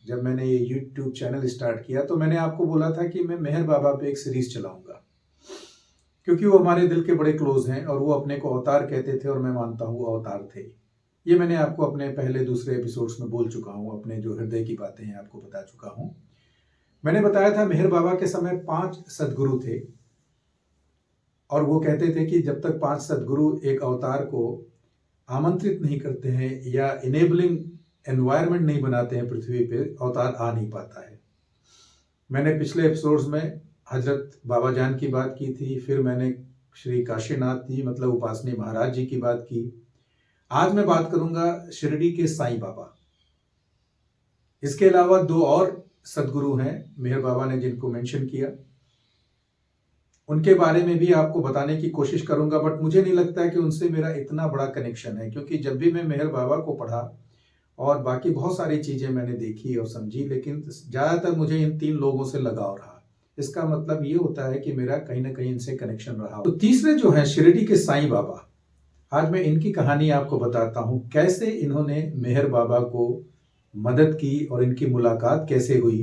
जब मैंने ये यूट्यूब चैनल स्टार्ट किया तो मैंने आपको बोला था कि मैं मेहर बाबा पे एक सीरीज चलाऊंगा, क्योंकि वो हमारे दिल के बड़े क्लोज हैं और वो अपने को अवतार कहते थे और मैं मानता हूँ वो अवतार थे। ये मैंने आपको अपने पहले दूसरे एपिसोड्स में बोल चुका हूँ, अपने जो हृदय की बातें हैं आपको बता चुका हूँ। मैंने बताया था मेहर बाबा के समय 5 सदगुरु थे और वो कहते थे कि जब तक 5 सदगुरु एक अवतार को आमंत्रित नहीं करते हैं या इनेबलिंग एनवायरनमेंट नहीं बनाते हैं पृथ्वी पे, अवतार आ नहीं पाता है। मैंने पिछले एपिसोड्स में हजरत बाबा जान की बात की थी, फिर मैंने श्री काशीनाथ जी मतलब उपासनी महाराज जी की बात की। आज मैं बात करूंगा शिरडी के साईं बाबा। इसके अलावा 2 और सदगुरु हैं मेहर बाबा ने जिनको मेंशन किया, उनके बारे में भी आपको बताने की कोशिश करूंगा। बट मुझे नहीं लगता है कि उनसे मेरा इतना बड़ा कनेक्शन है, क्योंकि जब भी मैं मेहर बाबा को पढ़ा और बाकी बहुत सारी चीजें मैंने देखी और समझी, लेकिन ज्यादातर मुझे इन 3 लोगों से लगाव रहा। इसका मतलब ये होता है कि मेरा कहीं ना कहीं इनसे कनेक्शन रहा। तो तीसरे जो है शिरडी के साईं बाबा, आज मैं इनकी कहानी आपको बताता हूं, कैसे इन्होंने मेहर बाबा को मदद की और इनकी मुलाकात कैसे हुई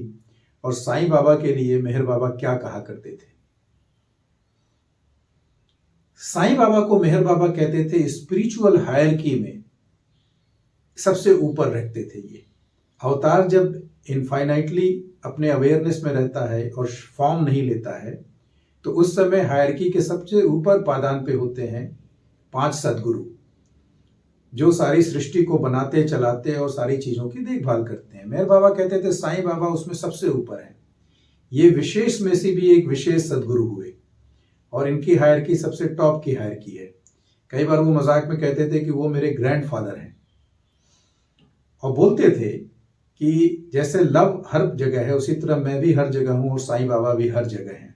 और साईं बाबा के लिए मेहर बाबा क्या कहा करते थे। साईं बाबा को मेहर बाबा कहते थे स्पिरिचुअल हायरकी में सबसे ऊपर रखते थे। ये अवतार जब इनफाइनाइटली अपने अवेयरनेस में रहता है और फॉर्म नहीं लेता है, तो उस समय हायरकी के सबसे ऊपर पादान पे होते हैं 5 सदगुरु, जो सारी सृष्टि को बनाते चलाते और सारी चीजों की देखभाल करते हैं। मेहर बाबा कहते थे साईं बाबा उसमें सबसे ऊपर है। ये विशेष में से भी एक विशेष सदगुरु हुए और इनकी हायरकी सबसे टॉप की हायरकी है। कई बार वो मजाक में कहते थे कि वो मेरे ग्रैंडफादर हैं और बोलते थे कि जैसे लव हर जगह है उसी तरह मैं भी हर जगह हूं और साईं बाबा भी हर जगह हैं।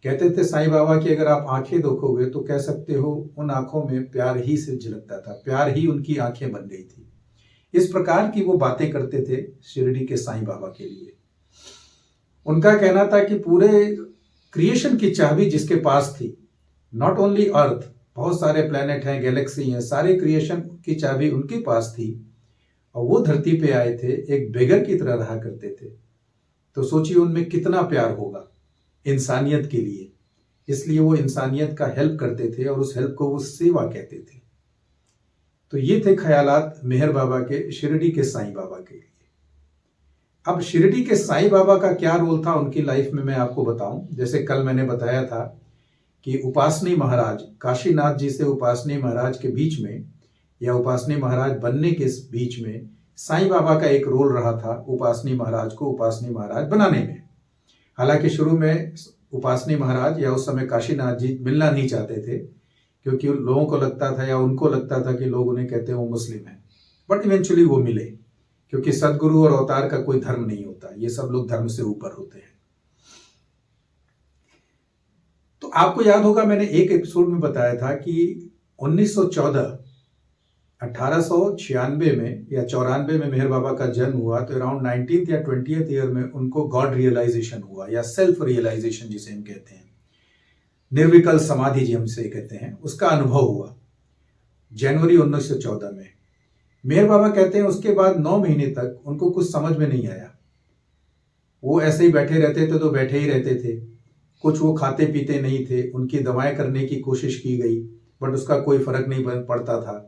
कहते थे साईं बाबा की अगर आप आंखें देखोगे तो कह सकते हो उन आंखों में प्यार ही से झलकता था, प्यार ही उनकी आंखें बन गई थी। इस प्रकार की वो बातें करते थे शिरडी के साईं बाबा के लिए। उनका कहना था कि पूरे क्रिएशन की चाबी जिसके पास थी, नॉट ओनली अर्थ, बहुत सारे प्लेनेट हैं, गैलेक्सी हैं, सारे क्रिएशन की चाबी उनके पास थी और वो धरती पे आए थे, एक बेगर की तरह रहा करते थे। तो सोचिए उनमें कितना प्यार होगा इंसानियत के लिए, इसलिए वो इंसानियत का हेल्प करते थे और उस हेल्प को वो सेवा कहते थे। तो ये थे ख्यालात मेहर बाबा के शिरडी के साईं बाबा के लिए। अब शिरडी के साईं बाबा का क्या रोल था उनकी लाइफ में मैं आपको बताऊं। जैसे कल मैंने बताया था कि उपासनी महाराज, काशीनाथ जी से उपासनी महाराज के बीच में या उपासनी महाराज बनने के बीच में साईं बाबा का एक रोल रहा था उपासनी महाराज को उपासनी महाराज बनाने में। हालांकि शुरू में उपासनी महाराज या उस समय काशीनाथ जी मिलना नहीं चाहते थे, क्योंकि लोगों को लगता था या उनको लगता था कि लोग उन्हें कहते हैं वो मुस्लिम है। बट इवेंचुअली वो मिले, क्योंकि सदगुरु और अवतार का कोई धर्म नहीं होता, ये सब लोग धर्म से ऊपर होते हैं। तो आपको याद होगा मैंने एक एपिसोड में बताया था कि 1914 1896 में या 94 में मेहर बाबा का जन्म हुआ, तो अराउंड 19th या 20th ईयर में उनको गॉड रियलाइजेशन हुआ या सेल्फ रियलाइजेशन जिसे हम कहते हैं, निर्विकल्प समाधि जी हमसे कहते हैं, उसका अनुभव हुआ जनवरी 1914 में। मेहर बाबा कहते हैं उसके बाद 9 महीने तक उनको कुछ समझ में नहीं आया। वो ऐसे ही बैठे रहते थे तो बैठे ही रहते थे, कुछ वो खाते पीते नहीं थे। उनकी दवाएं करने की कोशिश की गई बट उसका कोई फर्क नहीं पड़ता था।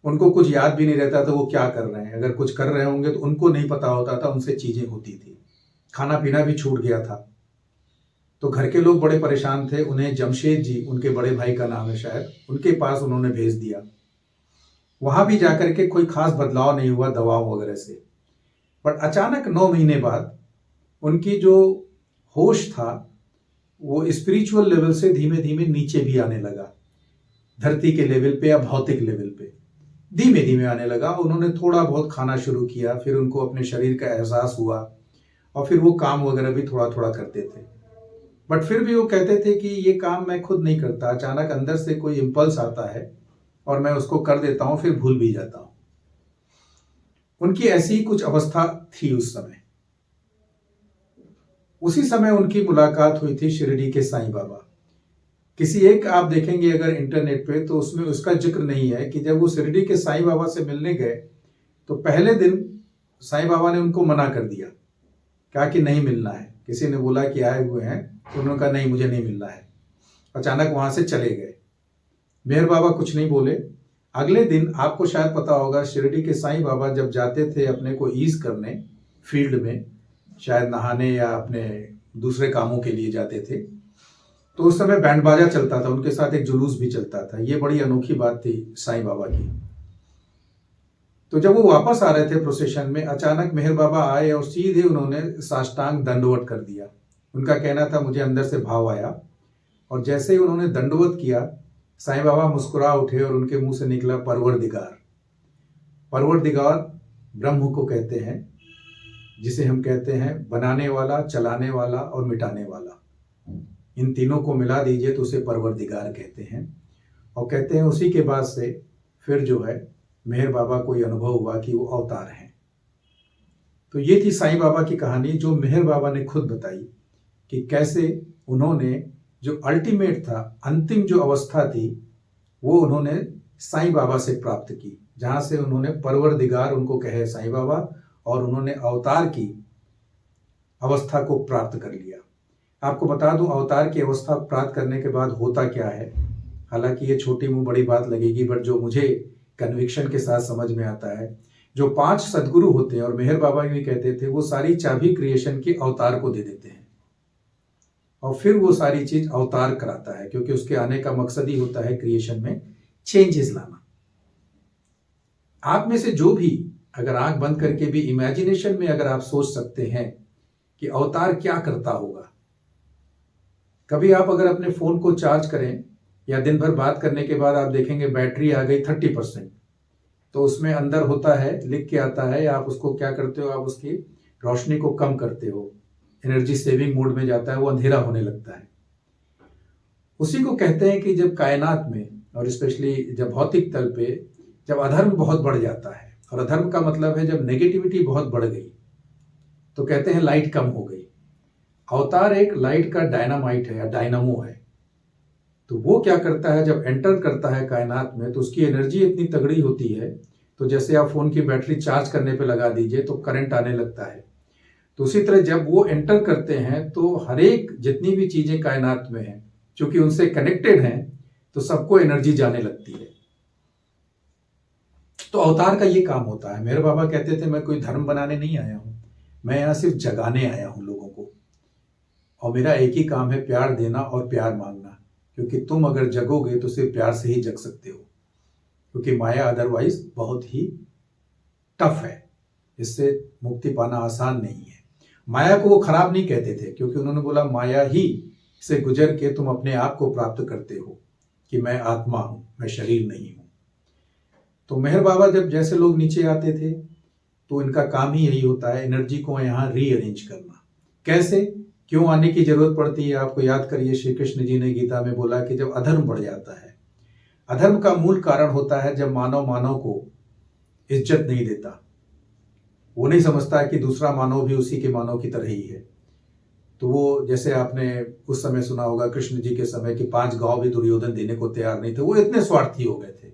उनको कुछ याद भी नहीं रहता था वो क्या कर रहे हैं, अगर कुछ कर रहे होंगे तो उनको नहीं पता होता था, उनसे चीजें होती थी। खाना पीना भी छूट गया था। तो घर के लोग बड़े परेशान थे। उन्हें जमशेद जी, उनके बड़े भाई का नाम है शायद, उनके पास उन्होंने भेज दिया। वहां भी जाकर के कोई खास बदलाव नहीं हुआ दवाओं वगैरह से। बट अचानक 9 महीने बाद उनकी जो होश था वो स्पिरिचुअल लेवल से धीमे धीमे नीचे भी आने लगा, धरती के लेवल पे या भौतिक लेवल पे धीमे धीमे आने लगा। उन्होंने थोड़ा बहुत खाना शुरू किया, फिर उनको अपने शरीर का एहसास हुआ और फिर वो काम वगैरह भी थोड़ा थोड़ा करते थे। बट फिर भी वो कहते थे कि ये काम मैं खुद नहीं करता, अचानक अंदर से कोई इम्पल्स आता है और मैं उसको कर देता हूं, फिर भूल भी जाता हूं। उनकी ऐसी ही कुछ अवस्था थी उस समय। उसी समय उनकी मुलाकात हुई थी शिरडी के साईं बाबा। किसी एक आप देखेंगे अगर इंटरनेट पे तो उसमें उसका जिक्र नहीं है कि जब वो शिरडी के साईं बाबा से मिलने गए तो पहले दिन साईं बाबा ने उनको मना कर दिया, कहा कि नहीं मिलना है। किसी ने बोला कि आए हुए हैं, तो उन्होंने कहा नहीं, मुझे नहीं मिलना है। अचानक वहां से चले गए। मेहर बाबा कुछ नहीं बोले। अगले दिन आपको शायद पता होगा, शिरडी के साईं बाबा जब जाते थे अपने को ईज करने फील्ड में, शायद नहाने या अपने दूसरे कामों के लिए जाते थे, तो उस समय बैंड बाजा चलता था, उनके साथ एक जुलूस भी चलता था। ये बड़ी अनोखी बात थी साईं बाबा की। तो जब वो वापस आ रहे थे प्रोसेशन में, अचानक मेहर बाबा आए और सीधे उन्होंने साष्टांग दंडवत कर दिया। उनका कहना था, मुझे अंदर से भाव आया, और जैसे ही उन्होंने दंडवत किया, साईं बाबा मुस्कुरा उठे और उनके मुंह से निकला परवरदिगार। परवरदिगार ब्रह्म को कहते हैं, जिसे हम कहते हैं बनाने वाला, चलाने वाला और मिटाने वाला। इन तीनों को मिला दीजिए तो उसे परवरदिगार कहते हैं। और कहते हैं उसी के बाद से फिर जो है मेहर बाबा को ये अनुभव हुआ कि वो अवतार हैं। तो ये थी साईं बाबा की कहानी, जो मेहर बाबा ने खुद बताई कि कैसे उन्होंने जो अल्टीमेट था, अंतिम जो अवस्था थी, वो उन्होंने साईं बाबा से प्राप्त की, जहां से उन्होंने परवरदिगार उनको कहे साईं बाबा, और उन्होंने अवतार की अवस्था को प्राप्त कर लिया। आपको बता दूं, अवतार की अवस्था प्राप्त करने के बाद होता क्या है। हालांकि ये छोटी मुंह बड़ी बात लगेगी, बट जो मुझे कन्विक्शन के साथ समझ में आता है, जो 5 सदगुरु होते हैं, और मेहर बाबा भी कहते थे, वो सारी चाबी क्रिएशन की अवतार को दे देते हैं, और फिर वो सारी चीज अवतार कराता है, क्योंकि उसके आने का मकसद ही होता है क्रिएशन में चेंजेस लाना। आप में से जो भी अगर आंख बंद करके भी इमेजिनेशन में अगर आप सोच सकते हैं कि अवतार क्या करता होगा, कभी आप अगर अपने फोन को चार्ज करें या दिन भर बात करने के बाद आप देखेंगे बैटरी आ गई 30%, तो उसमें अंदर होता है, लिख के आता है, आप उसको क्या करते हो, आप उसकी रोशनी को कम करते हो, एनर्जी सेविंग मोड में जाता है, वो अंधेरा होने लगता है। उसी को कहते हैं कि जब कायनात में, और स्पेशली जब भौतिक तल पे जब अधर्म बहुत बढ़ जाता है, और अधर्म का मतलब है जब नेगेटिविटी बहुत बढ़ गई, तो कहते हैं लाइट कम हो गई। अवतार एक लाइट का डायनामाइट है या डायनामो है। तो वो क्या करता है, जब एंटर करता है कायनात में, तो उसकी एनर्जी इतनी तगड़ी होती है, तो जैसे आप फोन की बैटरी चार्ज करने पे लगा दीजिए तो करंट आने लगता है। तो उसी तरह जब वो एंटर करते हैं, तो हर एक जितनी भी चीजें कायनात में हैं, क्योंकि उनसे कनेक्टेड हैं, तो सबको एनर्जी जाने लगती है। तो अवतार का ये काम होता है। मेरे बाबा कहते थे, मैं कोई धर्म बनाने नहीं आया हूं, मैं यहां सिर्फ जगाने आया हूं लोगों को, और मेरा एक ही काम है, प्यार देना और प्यार मांगना। क्योंकि तुम अगर जगोगे तो सिर्फ प्यार से ही जग सकते हो, क्योंकि माया अदरवाइज बहुत ही टफ है, इससे मुक्ति पाना आसान नहीं है। माया को वो खराब नहीं कहते थे, क्योंकि उन्होंने बोला माया ही से गुजर के तुम अपने आप को प्राप्त करते हो, कि मैं आत्मा हूं, मैं शरीर नहीं हूं। तो मेहर बाबा जब जैसे लोग नीचे आते थे, तो इनका काम ही यही होता है, एनर्जी को यहाँ रीअरेंज करना। कैसे, क्यों आने की जरूरत पड़ती है, आपको याद करिए, श्री कृष्ण जी ने गीता में बोला कि जब अधर्म बढ़ जाता है, अधर्म का मूल कारण होता है जब मानव मानव को इज्जत नहीं देता, वो नहीं समझता है कि दूसरा मानव भी उसी के मानव की तरह ही है। तो वो, जैसे आपने उस समय सुना होगा कृष्ण जी के समय कि 5 गांव भी दुर्योधन देने को तैयार नहीं थे, वो इतने स्वार्थी हो गए थे,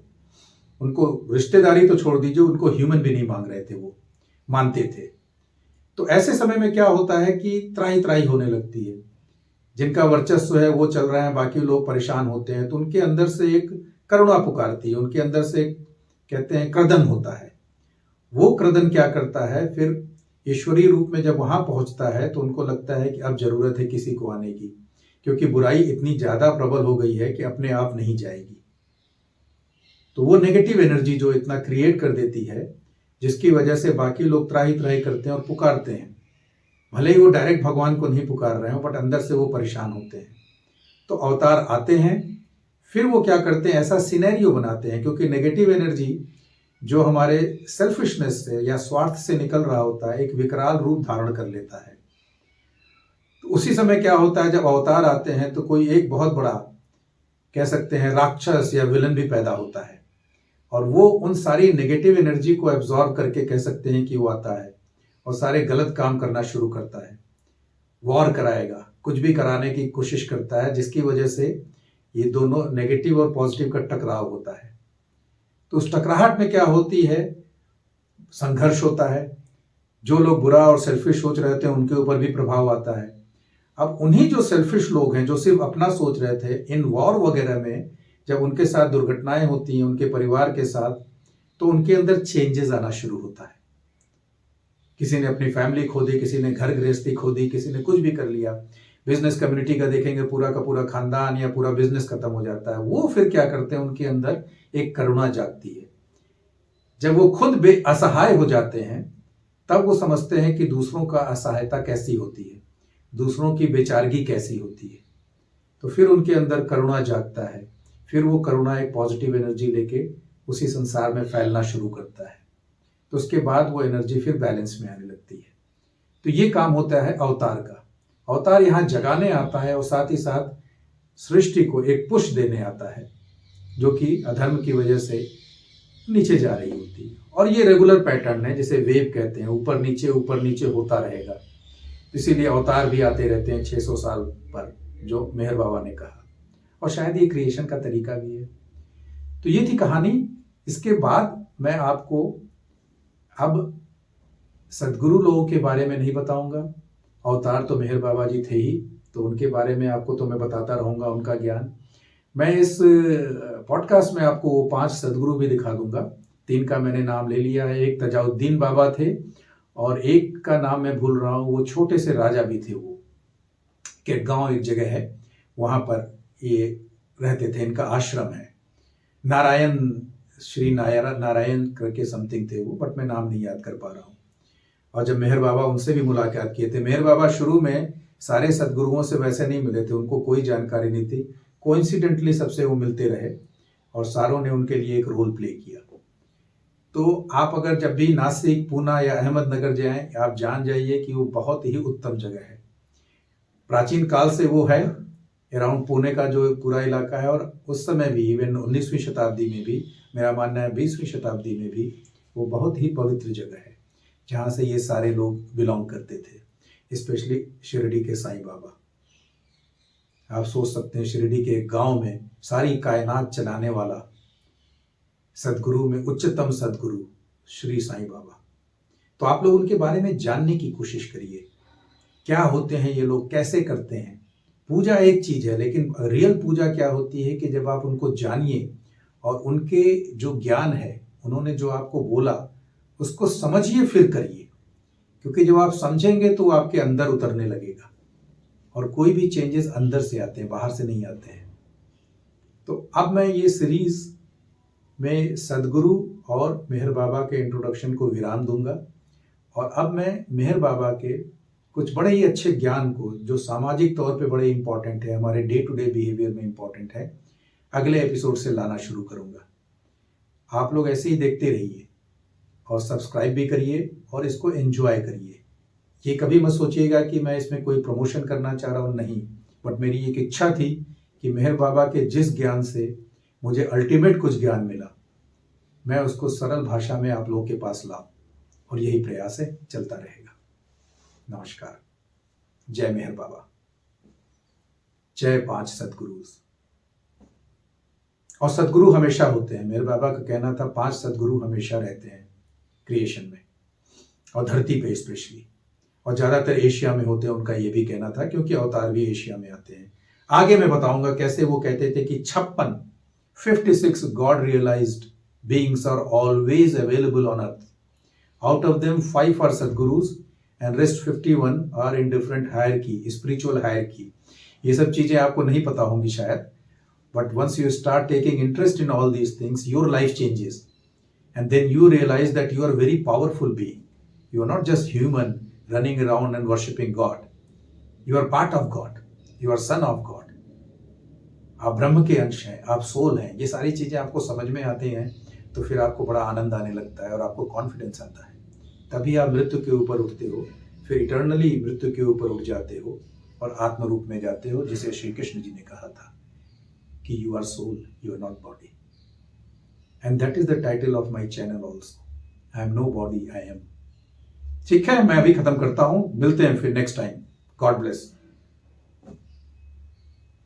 उनको रिश्तेदारी तो छोड़ दीजिए, उनको ह्यूमन भी नहीं मांग रहे थे, वो मानते थे। तो ऐसे समय में क्या होता है कि त्राही त्राही होने लगती है, जिनका वर्चस्व है वो चल रहा है, बाकी लोग परेशान होते हैं, तो उनके अंदर से एक करुणा पुकारती है, उनके अंदर से एक, कहते हैं, क्रदन होता है। वो क्रदन क्या करता है, फिर ईश्वरीय रूप में जब वहां पहुंचता है, तो उनको लगता है कि अब जरूरत है किसी को आने की, क्योंकि बुराई इतनी ज्यादा प्रबल हो गई है कि अपने आप नहीं जाएगी। तो वो नेगेटिव एनर्जी जो इतना क्रिएट कर देती है, जिसकी वजह से बाकी लोग त्राही त्राही करते हैं और पुकारते हैं, भले ही वो डायरेक्ट भगवान को नहीं पुकार रहे हो, बट अंदर से वो परेशान होते हैं। तो अवतार आते हैं, फिर वो क्या करते हैं, ऐसा सिनेरियो बनाते हैं, क्योंकि नेगेटिव एनर्जी जो हमारे सेल्फिशनेस से या स्वार्थ से निकल रहा होता है, एक विकराल रूप धारण कर लेता है। तो उसी समय क्या होता है, जब अवतार आते हैं, तो कोई एक बहुत बड़ा, कह सकते हैं, राक्षस या विलन भी पैदा होता है, और वो उन सारी नेगेटिव एनर्जी को एब्जॉर्ब करके, कह सकते हैं कि वो आता है और सारे गलत काम करना शुरू करता है, वॉर कराएगा, कुछ भी कराने की कोशिश करता है, जिसकी वजह से ये दोनों नेगेटिव और पॉजिटिव का टकराव होता है। तो उस टकराहट में क्या होती है, संघर्ष होता है, जो लोग बुरा और सेल्फिश सोच रहे थे उनके ऊपर भी प्रभाव आता है। अब उन्हीं जो सेल्फिश लोग हैं जो सिर्फ अपना सोच रहे थे, इन वॉर वगैरह में जब उनके साथ दुर्घटनाएं होती हैं उनके परिवार के साथ, तो उनके अंदर चेंजेस आना शुरू होता है। किसी ने अपनी फैमिली खो दी, किसी ने घर गृहस्थी खो दी, किसी ने कुछ भी कर लिया। बिजनेस कम्युनिटी का देखेंगे, पूरा का पूरा खानदान या पूरा बिजनेस खत्म हो जाता है। वो फिर क्या करते हैं, उनके अंदर एक करुणा जागती है। जब वो खुद असहाय हो जाते हैं तब वो समझते हैं कि दूसरों का असहायता कैसी होती है, दूसरों की बेचारगी कैसी होती है। तो फिर उनके अंदर करुणा जागता है। फिर वो करुणा एक पॉजिटिव एनर्जी लेके उसी संसार में फैलना शुरू करता है। तो उसके बाद वो एनर्जी फिर बैलेंस में आने लगती है। तो ये काम होता है अवतार का। अवतार यहाँ जगाने आता है और साथ ही साथ सृष्टि को एक पुश देने आता है जो कि अधर्म की वजह से नीचे जा रही होती है। और ये रेगुलर पैटर्न है, जिसे वेव कहते हैं, ऊपर नीचे होता रहेगा। इसीलिए अवतार भी आते रहते हैं 600 साल पर, जो मेहर बाबा ने कहा। और शायद ये क्रिएशन का तरीका भी है। तो ये थी कहानी। इसके बाद मैं आपको अब सदगुरु लोगों के बारे में नहीं बताऊंगा। अवतार तो मेहर बाबा जी थे ही, तो उनके बारे में आपको तो मैं बताता रहूंगा उनका ज्ञान। मैं इस पॉडकास्ट में आपको 5 सदगुरु भी दिखा दूंगा। 3 का मैंने नाम ले लिया है। एक तजाउद्दीन बाबा थे और एक का नाम मैं भूल रहा हूँ, वो छोटे से राजा भी थे। वो केटगांव एक जगह है, वहाँ पर ये रहते थे। इनका आश्रम है। नारायण, श्री नारायण करके समथिंग थे वो, बट मैं नाम नहीं याद कर पा रहा हूँ। और जब मेहर बाबा, उनसे भी मुलाकात किए थे। मेहर बाबा शुरू में सारे सदगुरुओं से वैसे नहीं मिले थे, उनको कोई जानकारी नहीं थी। कोइंसिडेंटली सबसे वो मिलते रहे और सारों ने उनके लिए एक रोल प्ले किया। तो आप अगर जब भी नासिक, पूना या अहमदनगर जाएं, आप जान जाइए कि वो बहुत ही उत्तम जगह है। प्राचीन काल से वो है, अराउंड पुणे का जो पूरा इलाका है। और उस समय भी, इवन 19वीं शताब्दी में भी, मेरा मानना है 20वीं शताब्दी में भी, वो बहुत ही पवित्र जगह है जहाँ से ये सारे लोग बिलोंग करते थे। स्पेशली शिरडी के साईं बाबा। आप सोच सकते हैं, शिरडी के गांव में सारी कायनात चलाने वाला सदगुरु में उच्चतम सदगुरु श्री साईं बाबा। तो आप लोग उनके बारे में जानने की कोशिश करिए। क्या होते हैं ये लोग, कैसे करते हैं। पूजा एक चीज है, लेकिन रियल पूजा क्या होती है कि जब आप उनको जानिए और उनके जो ज्ञान है, उन्होंने जो आपको बोला, उसको समझिए फिर करिए। क्योंकि जब आप समझेंगे तो आपके अंदर उतरने लगेगा। और कोई भी चेंजेस अंदर से आते हैं, बाहर से नहीं आते हैं। तो अब मैं ये सीरीज में सदगुरु और मेहर बाबा के इंट्रोडक्शन को विराम दूंगा। और अब मैं मेहर बाबा के कुछ बड़े ही अच्छे ज्ञान को, जो सामाजिक तौर पे बड़े इंपॉर्टेंट है, हमारे डे टू डे बिहेवियर में इंपॉर्टेंट है, अगले एपिसोड से लाना शुरू करूंगा। आप लोग ऐसे ही देखते रहिए और सब्सक्राइब भी करिए और इसको एंजॉय करिए। ये कभी मत सोचिएगा कि मैं इसमें कोई प्रमोशन करना चाह रहा हूँ, नहीं। बट मेरी एक इच्छा थी कि मेहर बाबा के जिस ज्ञान से मुझे अल्टीमेट कुछ ज्ञान मिला, मैं उसको सरल भाषा में आप लोगों के पास लाऊं। और यही प्रयास है, चलता रहेगा। नमस्कार। जय मेहर बाबा। जय 5 सदगुरु। और सदगुरु हमेशा होते हैं। मेरे बाबा का कहना था 5 सदगुरु हमेशा रहते हैं क्रिएशन में और धरती पे स्पेशली। और ज्यादातर एशिया में होते हैं, उनका ये भी कहना था, क्योंकि अवतार भी एशिया में आते हैं। आगे मैं बताऊंगा कैसे वो कहते थे कि 56 god realised beings are always available on earth. Out of them 5 are Sadgurus and rest 51 are in different hierarchy, spiritual hierarchy. ये सब चीजें आपको नहीं पता होंगी शायद, but once you start taking interest in all these things, your life changes, and then you realize that you are a very powerful being. You are not just human running around and worshipping God. You are part of God. You are son of God. आप ब्रह्म के अंश हैं, आप soul हैं। ये सारी चीजें आपको समझ में आती हैं तो फिर आपको बड़ा आनंद आने लगता है और आपको कॉन्फिडेंस आता है। तभी आप मृत्यु के ऊपर उठते हो, फिर इटर्नली मृत्यु के ऊपर उठ जाते हो और आत्म रूप में जाते हो, जिसे श्री कृष्ण जी ने कहा था कि you are soul, you are not body. And that is the title of my channel also, I am no body, I am. ठीक है, मैं अभी खत्म करता हूं, मिलते हैं फिर नेक्स्ट टाइम। God bless.